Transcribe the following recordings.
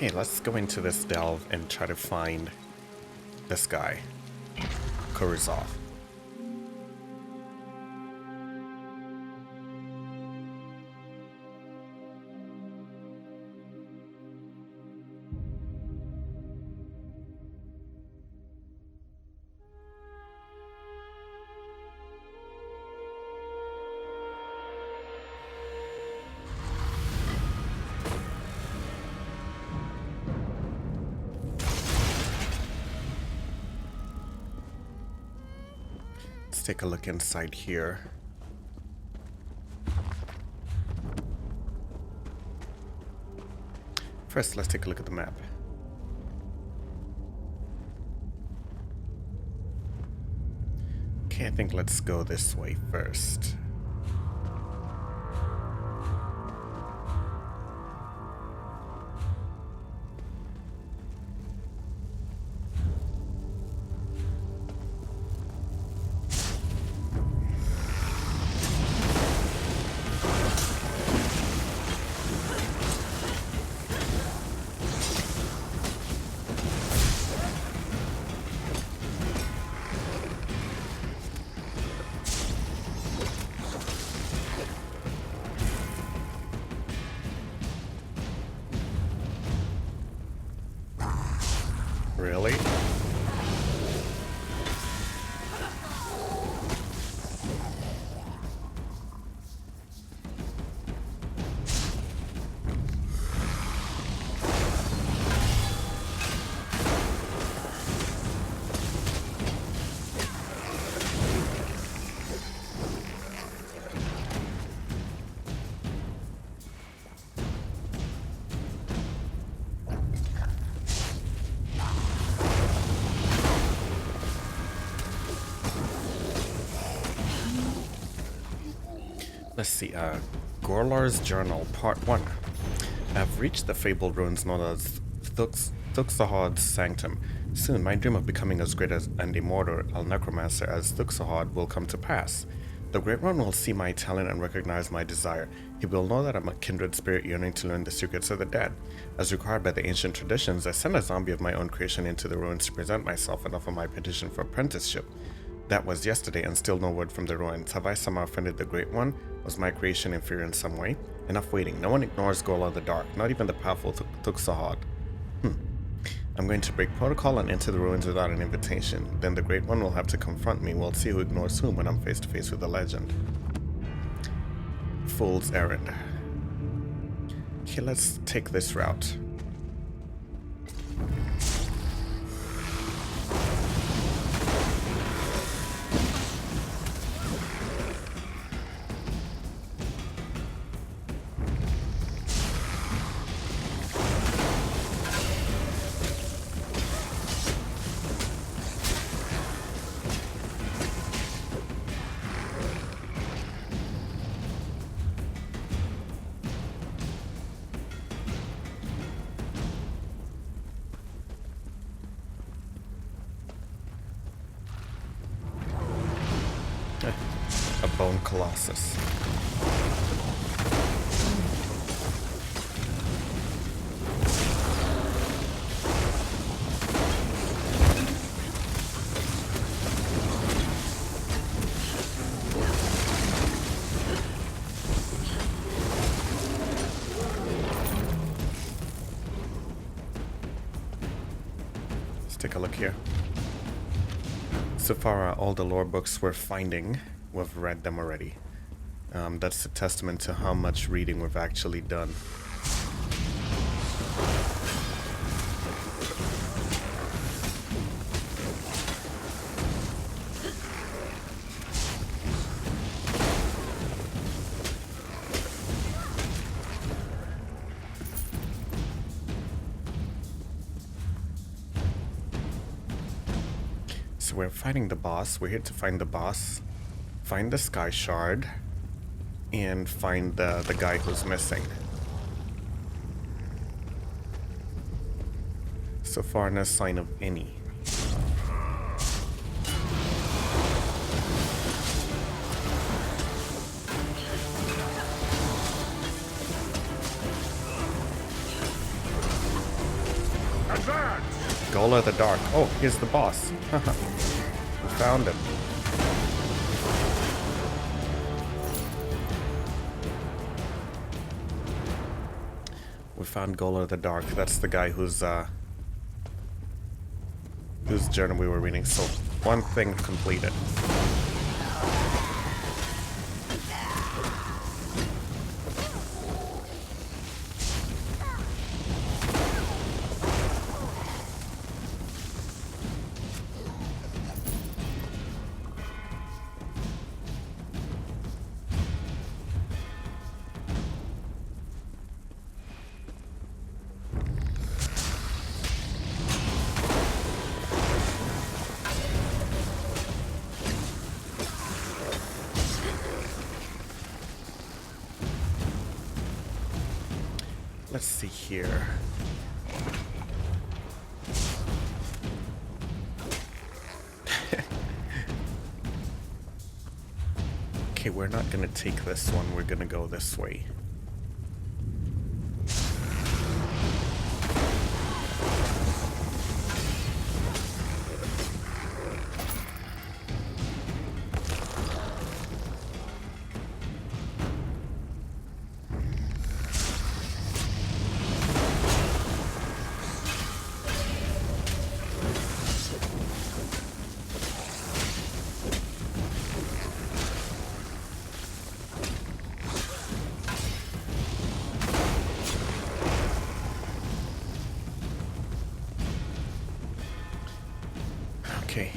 Okay, let's go into this delve and try to find this guy, Thukhozod. Let's take a look inside here. First, let's take a look at the map. Okay, I think let's go this way first. Really? Let's see, Gorlar's Journal, Part 1. I've reached the fabled ruins known as Thukhozod's Sanctum. Soon, my dream of becoming as great as and immortal a necromancer as Thukhozod will come to pass. The Great One will see my talent and recognize my desire. He will know that I'm a kindred spirit yearning to learn the secrets of the dead. As required by the ancient traditions, I sent a zombie of my own creation into the ruins to present myself and offer my petition for apprenticeship. That was yesterday, and still no word from the ruins. Have I somehow offended the Great One? Was my creation inferior in some way? Enough waiting. No one ignores Gorlar the Dark, not even the powerful Thukhozod. I'm going to break protocol and enter the ruins without an invitation. Then the Great One will have to confront me. We'll see who ignores whom when I'm face to face with the legend. Fool's errand. Okay, let's take this route. A bone colossus. Let's take a look here. So far, all the lore books we're finding, we've read them already. That's a testament to how much reading we've actually done. So we're fighting the boss. We're here to find the boss, find the sky shard, and find the guy who's missing. So far, no sign of any. Gola the Dark. Oh, here's the boss. Haha. We found him. We found Gola the Dark. That's the guy whose journal we were reading. So, one thing completed. Let's see here. Okay, we're not gonna take this one. We're gonna go this way. Okay.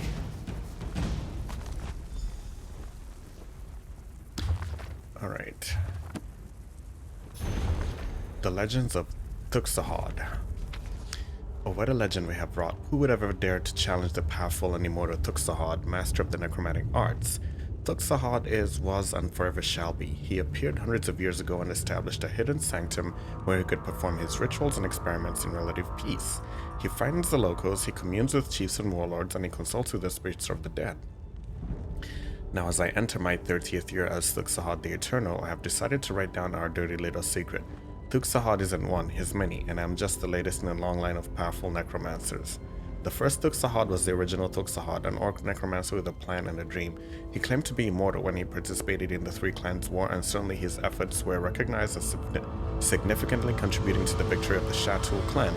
All right. The Legends of Thukhozod. Oh, what a legend we have brought. Who would ever dare to challenge the powerful and immortal Thukhozod, master of the necromantic arts? Thukhozod is, was, and forever shall be. He appeared hundreds of years ago and established a hidden sanctum where he could perform his rituals and experiments in relative peace. He frightens the locals, he communes with chiefs and warlords, and he consults with the spirits of the dead. Now, as I enter my 30th year as Thukhozod the Eternal, I have decided to write down our dirty little secret. Thukhozod isn't one, he's many, and I'm just the latest in a long line of powerful necromancers. The first Thukhozod was the original Thukhozod, an orc necromancer with a plan and a dream. He claimed to be immortal when he participated in the Three Clans War, and certainly his efforts were recognized as significantly contributing to the victory of the Shatul clan.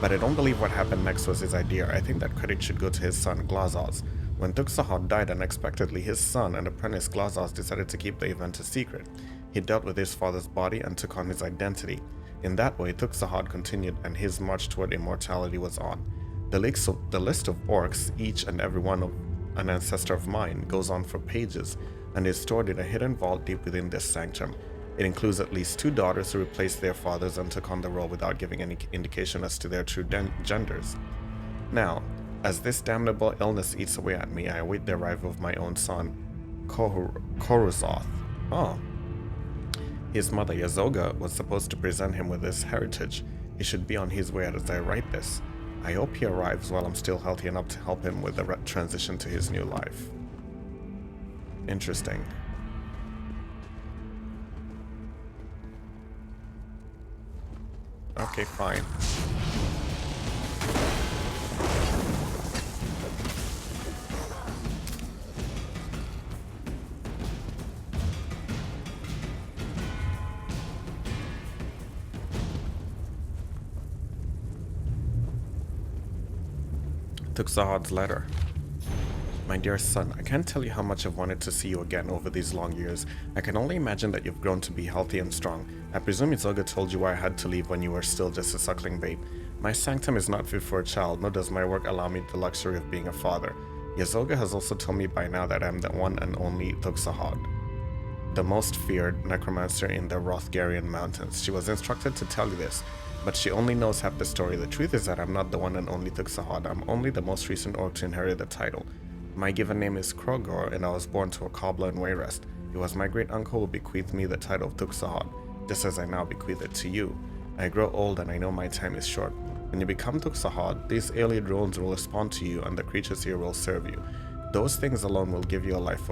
But I don't believe what happened next was his idea. I think that credit should go to his son, Glazos. When Thukhozod died unexpectedly, his son and apprentice Glazos decided to keep the event a secret. He dealt with his father's body and took on his identity. In that way, Thukhozod continued, and his march toward immortality was on. The list of orcs, each and every one of an ancestor of mine, goes on for pages, and is stored in a hidden vault deep within this sanctum. It includes at least 2 daughters who replaced their fathers and took on the role without giving any indication as to their true genders. Now, as this damnable illness eats away at me, I await the arrival of my own son, Thukhozod. Oh. His mother, Yazoga, was supposed to present him with his heritage. He should be on his way as I write this. I hope he arrives while I'm still healthy enough to help him with the transition to his new life. Interesting. Okay, fine. Thukhozod's letter. My dear son, I can't tell you how much I've wanted to see you again over these long years. I can only imagine that you've grown to be healthy and strong. I presume Yazoga told you why I had to leave when you were still just a suckling babe. My sanctum is not fit for a child, nor does my work allow me the luxury of being a father. Yazoga has also told me by now that I'm the one and only Thukhozod, the most feared necromancer in the Wrothgarian mountains. She was instructed to tell you this, but she only knows half the story. The truth is that I'm not the one and only Thukhozod. I'm only the most recent orc to inherit the title. My given name is Wrothgar, and I was born to a cobbler in Wayrest. It was my great uncle who bequeathed me the title of Thukhozod, just as I now bequeath it to you. I grow old and I know my time is short. When you become Thukhozod, these Ayleid drones will respond to you and the creatures here will serve you. Those things alone will give you a life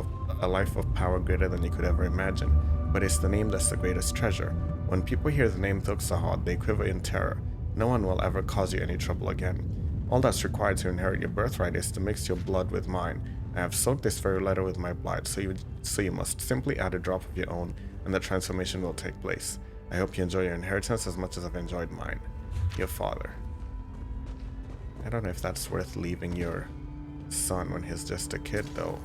of power greater than you could ever imagine. But it's the name that's the greatest treasure. When people hear the name Thukhozod, they quiver in terror. No one will ever cause you any trouble again. All that's required to inherit your birthright is to mix your blood with mine. I have soaked this very letter with my blood, so you must simply add a drop of your own, and the transformation will take place. I hope you enjoy your inheritance as much as I've enjoyed mine. Your father. I don't know if that's worth leaving your son when he's just a kid, though.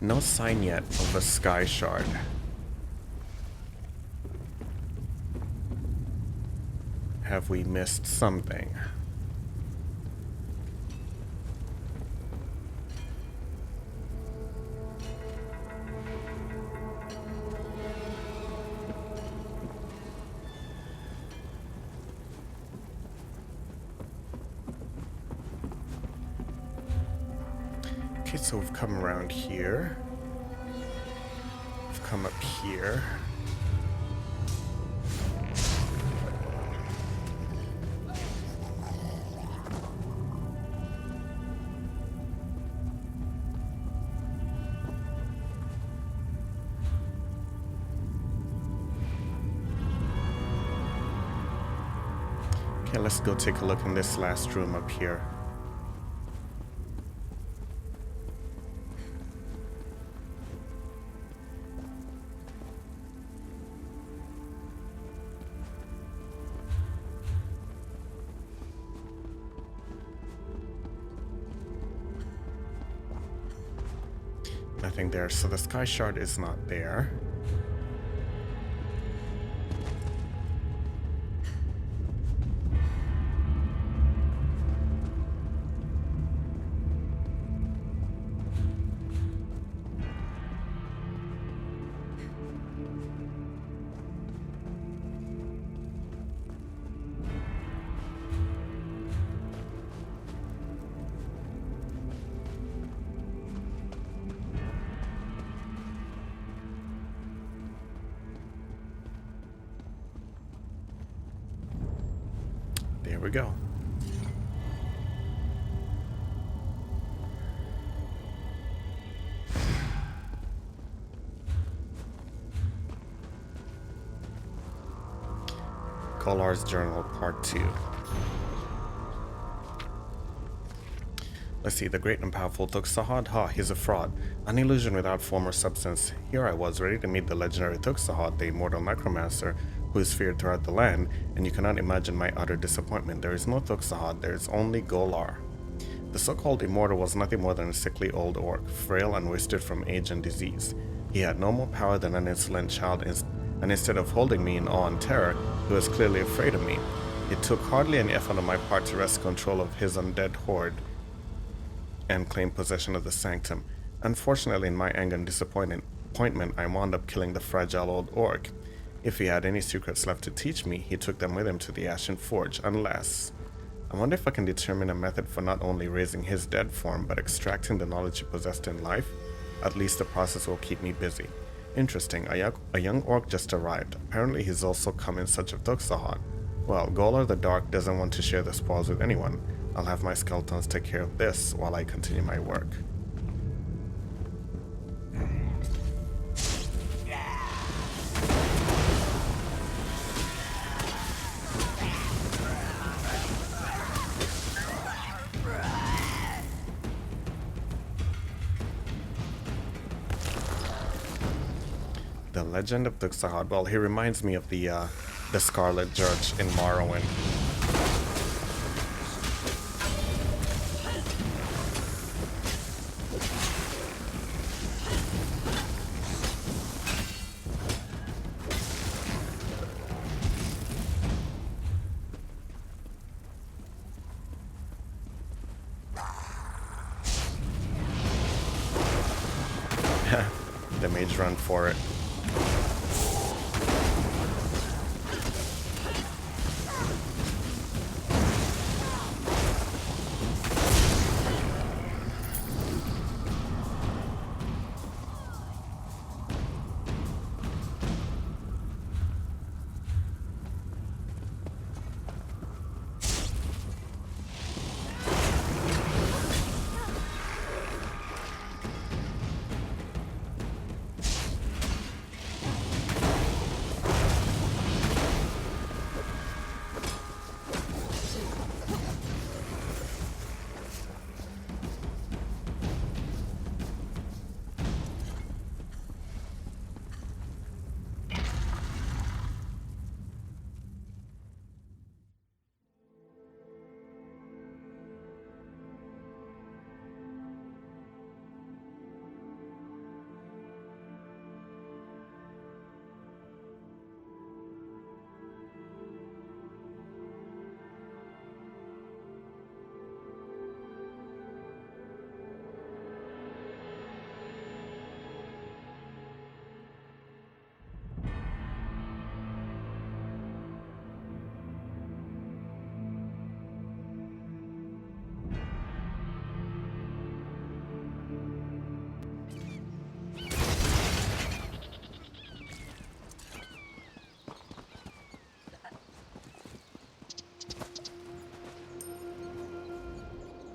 No sign yet of a sky shard. Have we missed something? Okay, so we've come around here. We've come up here. Okay, let's go take a look in this last room up here. Nothing there, so the sky shard is not there. There we go. Golar's Journal, Part 2. Let's see, the great and powerful Thukhozod. Ha, he's a fraud. An illusion without form or substance. Here I was, ready to meet the legendary Thukhozod, the immortal necromancer, who is feared throughout the land, and you cannot imagine my utter disappointment. There is no Thukhozod, there is only Golar. The so-called immortal was nothing more than a sickly old orc, frail and wasted from age and disease. He had no more power than an insolent child, and instead of holding me in awe and terror, he was clearly afraid of me. It took hardly any effort on my part to wrest control of his undead horde and claim possession of the Sanctum. Unfortunately, in my anger and disappointment, I wound up killing the fragile old orc. If he had any secrets left to teach me, he took them with him to the Ashen Forge, unless... I wonder if I can determine a method for not only raising his dead form, but extracting the knowledge he possessed in life. At least the process will keep me busy. Interesting, a young orc just arrived. Apparently he's also come in search of Thukhozod. Well, Golar the Dark doesn't want to share the spoils with anyone. I'll have my skeletons take care of this while I continue my work. The Legend of Thukhozod. Well, he reminds me of the Scarlet Judge in Morrowind. The mage run for it.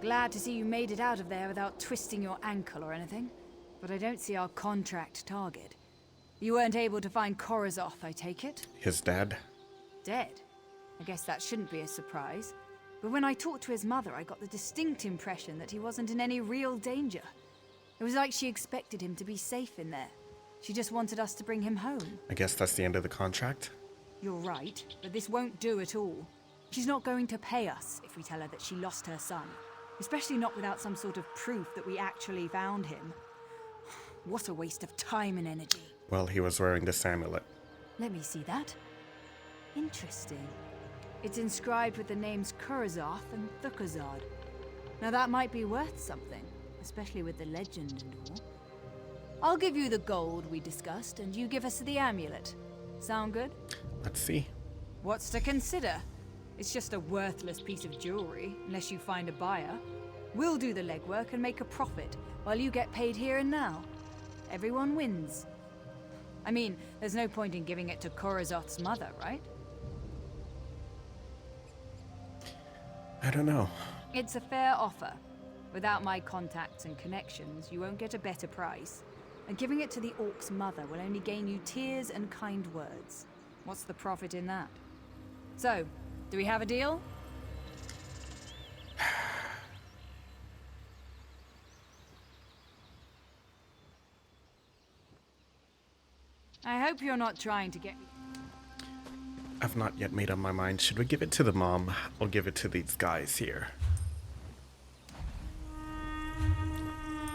Glad to see you made it out of there without twisting your ankle or anything. But I don't see our contract target. You weren't able to find Thukhozod, I take it? His dad? Dead? I guess that shouldn't be a surprise. But when I talked to his mother, I got the distinct impression that he wasn't in any real danger. It was like she expected him to be safe in there. She just wanted us to bring him home. I guess that's the end of the contract? You're right, but this won't do at all. She's not going to pay us if we tell her that she lost her son. Especially not without some sort of proof that we actually found him. What a waste of time and energy. Well, he was wearing this amulet. Let me see that. Interesting. It's inscribed with the names Thukhozod and Thukhozod. Now that might be worth something, especially with the legend and all. I'll give you the gold we discussed, and you give us the amulet. Sound good? Let's see. What's to consider? It's just a worthless piece of jewelry, unless you find a buyer. We'll do the legwork and make a profit, while you get paid here and now. Everyone wins. I mean, there's no point in giving it to Thukhozod's mother, right? I don't know. It's a fair offer. Without my contacts and connections, you won't get a better price. And giving it to the orc's mother will only gain you tears and kind words. What's the profit in that? So, do we have a deal? I hope you're not trying to get me. I've not yet made up my mind. Should we give it to the mom or give it to these guys here?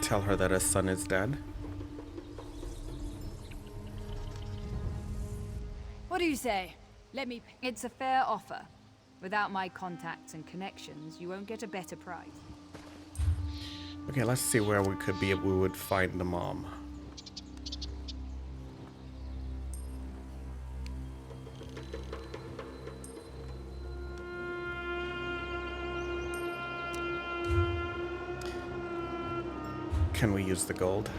Tell her that her son is dead? What do you say? Let me... It's a fair offer. Without my contacts and connections, you won't get a better price. Okay, let's see where we could be if we would find the mom. Can we use the gold?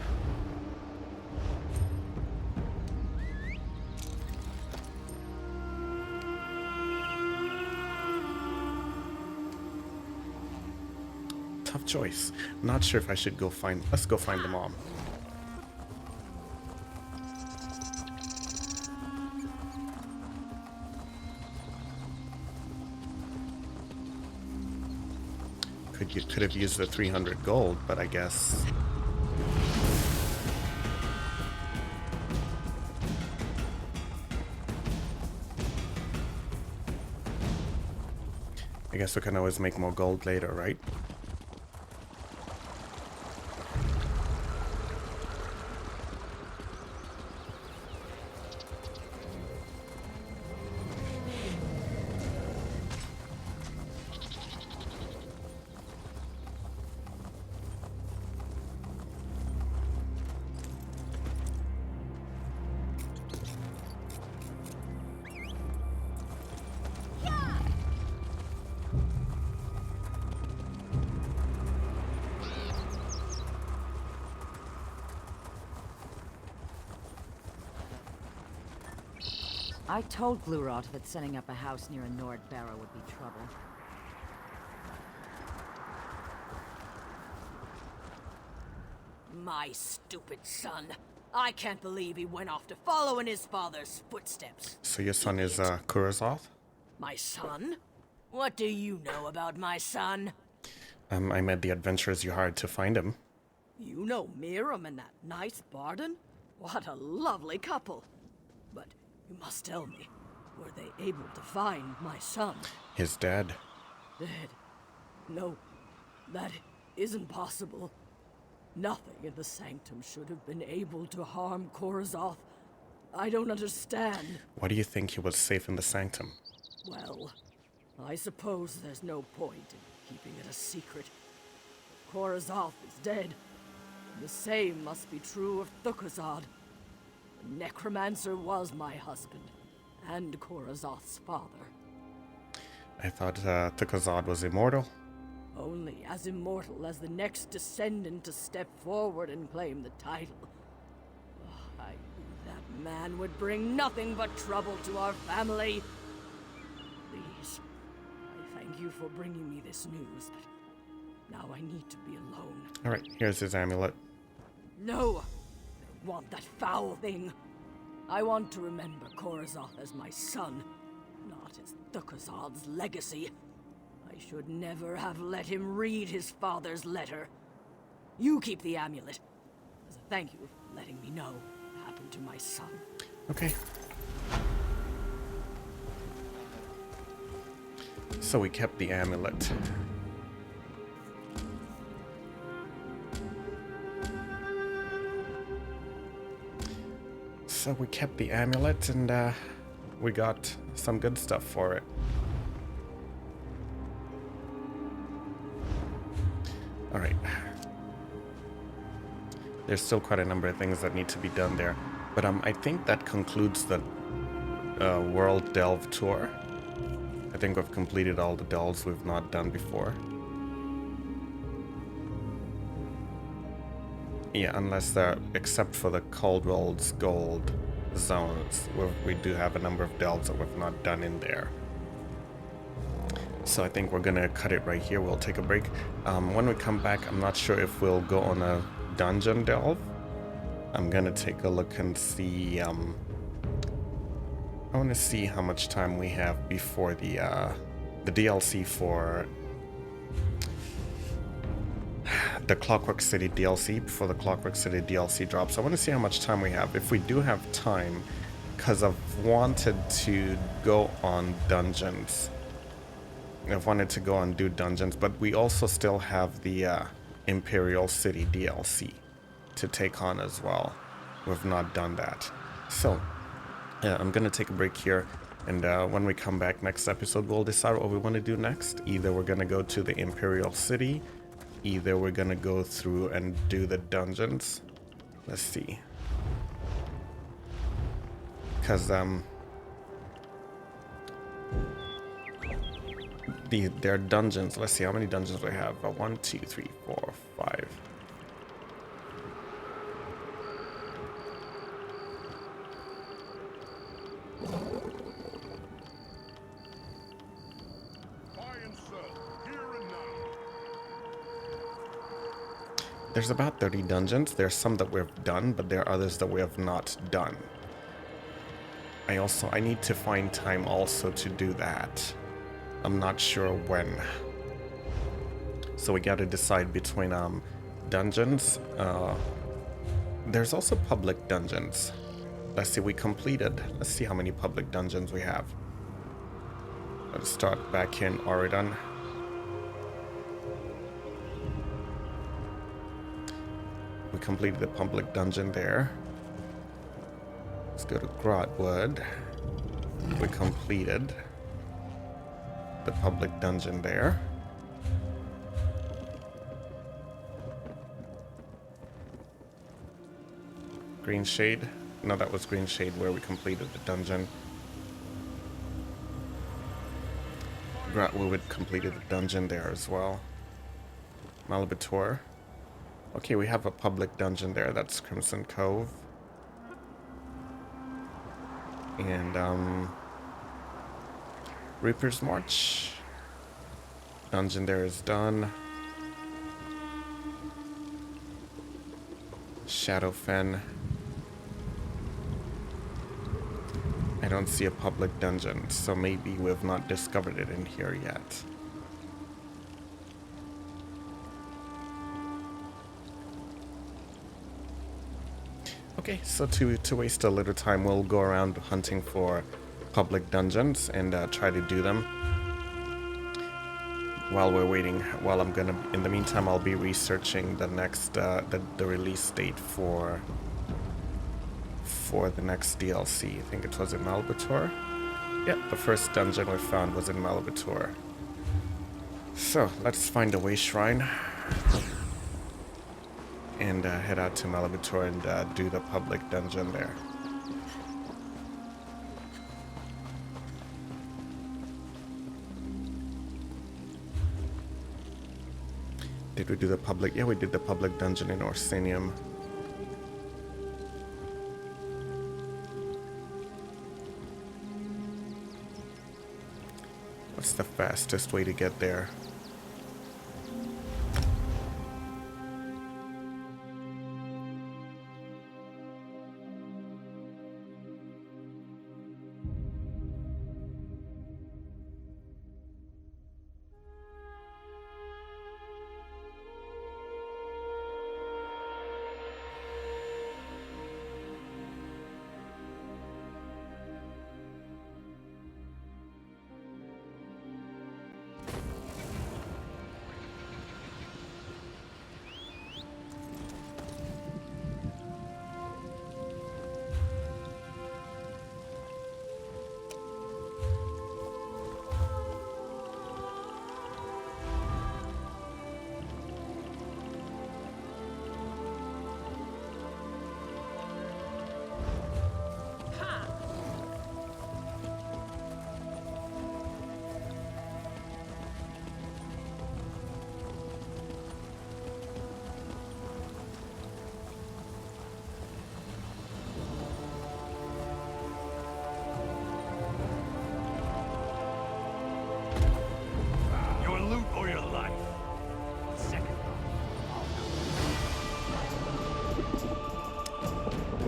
Tough choice. Not sure if I should go find... Let's go find the mom. Could have used the 300 gold, but I guess... I guess we can always make more gold later, right? I told Glurot that setting up a house near a Nord Barrow would be trouble. My stupid son. I can't believe he went off to follow in his father's footsteps. So your son is Idiot. Kurazov? My son? What do you know about my son? I met the adventurers you hired to find him. You know Miriam and that nice Barden? What a lovely couple. But you must tell me, were they able to find my son? He's dead. Dead? No, that isn't possible. Nothing in the Sanctum should have been able to harm Thukhozod. I don't understand. Why do you think he was safe in the Sanctum? Well, I suppose there's no point in keeping it a secret. Thukhozod is dead. The same must be true of Thukhozod. The necromancer was my husband, and Thukhozod's father. I thought Thukhozod was immortal. Only as immortal as the next descendant to step forward and claim the title. Oh, I knew that man would bring nothing but trouble to our family. Please, I thank you for bringing me this news, but now I need to be alone. Alright, here's his amulet. No! I don't want that foul thing. I want to remember Thukhozod as my son, not as Thukhozod's legacy. I should never have let him read his father's letter. You keep the amulet, as a thank you for letting me know what happened to my son. Okay. So we kept the amulet. So we kept the amulet and we got some good stuff for it. Alright. There's still quite a number of things that need to be done there. But I think that concludes the World Delve Tour. I think we've completed all the delves we've not done before. Yeah, unless they're, except for the Caldwell's Gold zones, where we do have a number of delves that we've not done in there. So I think we're gonna cut it right here. We'll take a break. When we come back, I'm not sure if we'll go on a dungeon delve. I'm gonna take a look and see. I want to see how much time we have before the DLC for the Clockwork City DLC, before the Clockwork City DLC drops. I want to see how much time we have. If we do have time, because I've wanted to go on dungeons. I've wanted to go and do dungeons, but we also still have the Imperial City DLC to take on as well. We've not done that. So, yeah, I'm going to take a break here, and when we come back next episode, we'll decide what we want to do next. Either we're going to go to the Imperial City, either we're going to go through and do the dungeons. Let's see. Because, there are dungeons. Let's see how many dungeons we have. 1, 2, 3, 4, 5. There's about 30 dungeons. There's some that we've done, but there are others that we have not done. I need to find time also to do that. I'm not sure when. So we gotta decide between dungeons. There's also public dungeons. Let's see, let's see how many public dungeons we have. Let's start back here in Oregon. We completed the public dungeon there. Let's go to Grotwood. We completed the public dungeon there. Green Shade. No, that was Green Shade where we completed the dungeon. Grotwood completed the dungeon there as well. Malabator. Okay, we have a public dungeon there. That's Crimson Cove. And Reaper's March. Dungeon there is done. Shadowfen. I don't see a public dungeon, so maybe we've not discovered it in here yet. Okay, so to waste a little time, we'll go around hunting for public dungeons and try to do them. While we're waiting, in the meantime, I'll be researching the next, the release date for the next DLC. I think it was in Malbator. Yep, the first dungeon we found was in Malbator. So, let's find a way shrine and head out to Malbator and do the public dungeon there. Did we do the public? Yeah, we did the public dungeon in Orsinium. What's the fastest way to get there?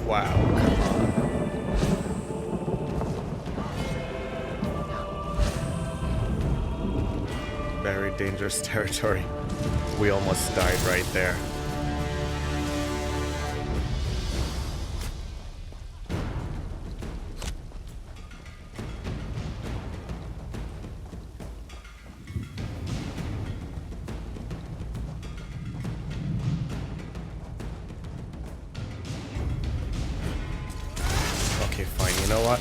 Wow, come on. Very dangerous territory. We almost died right there. Okay, fine. You know what?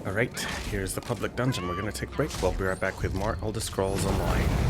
Alright, here's the public dungeon. We're gonna take a break. We'll be right back with more Elder Scrolls Online.